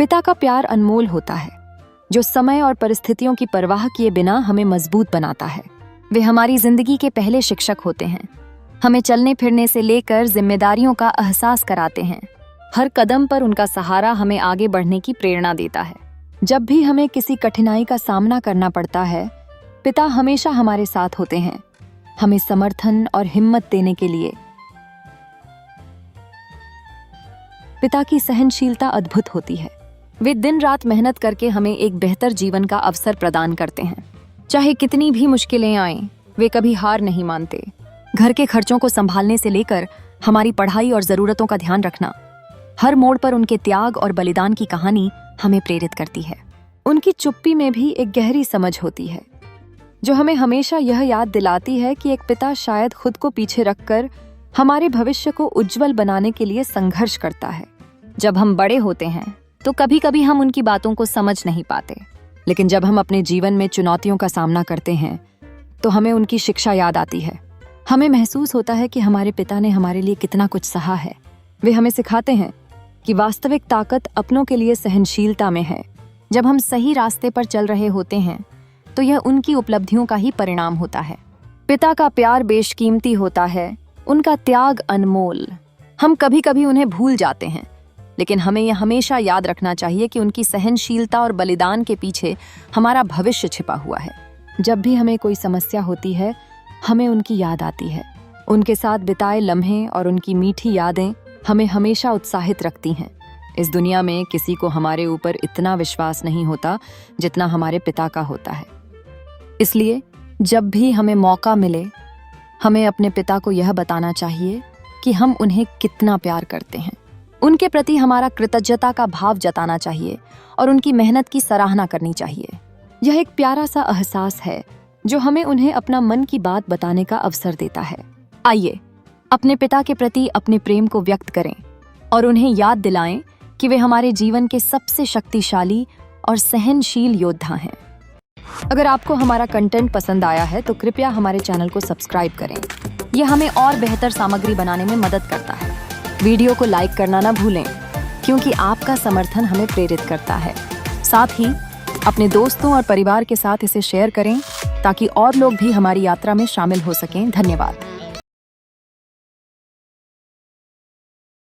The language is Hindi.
पिता का प्यार अनमोल होता है, जो समय और परिस्थितियों की परवाह किए बिना हमें मजबूत बनाता है। वे हमारी जिंदगी के पहले शिक्षक होते हैं, हमें चलने फिरने से लेकर जिम्मेदारियों का एहसास कराते हैं। हर कदम पर उनका सहारा हमें आगे बढ़ने की प्रेरणा देता है। जब भी हमें किसी कठिनाई का सामना करना पड़ता है, पिता हमेशा हमारे साथ होते हैं, हमें समर्थन और हिम्मत देने के लिए। पिता की सहनशीलता अद्भुत होती है। वे दिन रात मेहनत करके हमें एक बेहतर जीवन का अवसर प्रदान करते हैं। चाहे कितनी भी मुश्किलें आएं, वे कभी हार नहीं मानते। घर के खर्चों को संभालने से लेकर हमारी पढ़ाई और जरूरतों का ध्यान रखना, हर मोड़ पर उनके त्याग और बलिदान की कहानी हमें प्रेरित करती है। उनकी चुप्पी में भी एक गहरी समझ होती है, जो हमें हमेशा यह याद दिलाती है कि एक पिता शायद खुद को पीछे रखकर हमारे भविष्य को उज्जवल बनाने के लिए संघर्ष करता है। जब हम बड़े होते हैं तो कभी कभी हम उनकी बातों को समझ नहीं पाते, लेकिन जब हम अपने जीवन में चुनौतियों का सामना करते हैं तो हमें उनकी शिक्षा याद आती है। हमें महसूस होता है कि हमारे पिता ने हमारे लिए कितना कुछ सहा है। वे हमें सिखाते हैं कि वास्तविक ताकत अपनों के लिए सहनशीलता में है। जब हम सही रास्ते पर चल रहे होते हैं तो यह उनकी उपलब्धियों का ही परिणाम होता है। पिता का प्यार बेशकीमती होता है, उनका त्याग अनमोल। हम कभी कभी उन्हें भूल जाते हैं, लेकिन हमें यह हमेशा याद रखना चाहिए कि उनकी सहनशीलता और बलिदान के पीछे हमारा भविष्य छिपा हुआ है। जब भी हमें कोई समस्या होती है, हमें उनकी याद आती है। उनके साथ बिताए लम्हे और उनकी मीठी यादें हमें हमेशा उत्साहित रखती हैं। इस दुनिया में किसी को हमारे ऊपर इतना विश्वास नहीं होता जितना हमारे पिता का होता है। इसलिए जब भी हमें मौका मिले, हमें अपने पिता को यह बताना चाहिए कि हम उन्हें कितना प्यार करते हैं। उनके प्रति हमारा कृतज्ञता का भाव जताना चाहिए और उनकी मेहनत की सराहना करनी चाहिए। यह एक प्यारा सा एहसास है जो हमें उन्हें अपना मन की बात बताने का अवसर देता है। आइए अपने पिता के प्रति अपने प्रेम को व्यक्त करें और उन्हें याद दिलाएं कि वे हमारे जीवन के सबसे शक्तिशाली और सहनशील योद्धा हैं। अगर आपको हमारा कंटेंट पसंद आया है तो कृपया हमारे चैनल को सब्सक्राइब करें। यह हमें और बेहतर सामग्री बनाने में मदद करता है। वीडियो को लाइक करना ना भूलें, क्योंकि आपका समर्थन हमें प्रेरित करता है। साथ ही अपने दोस्तों और परिवार के साथ इसे शेयर करें ताकि और लोग भी हमारी यात्रा में शामिल हो सकें। धन्यवाद।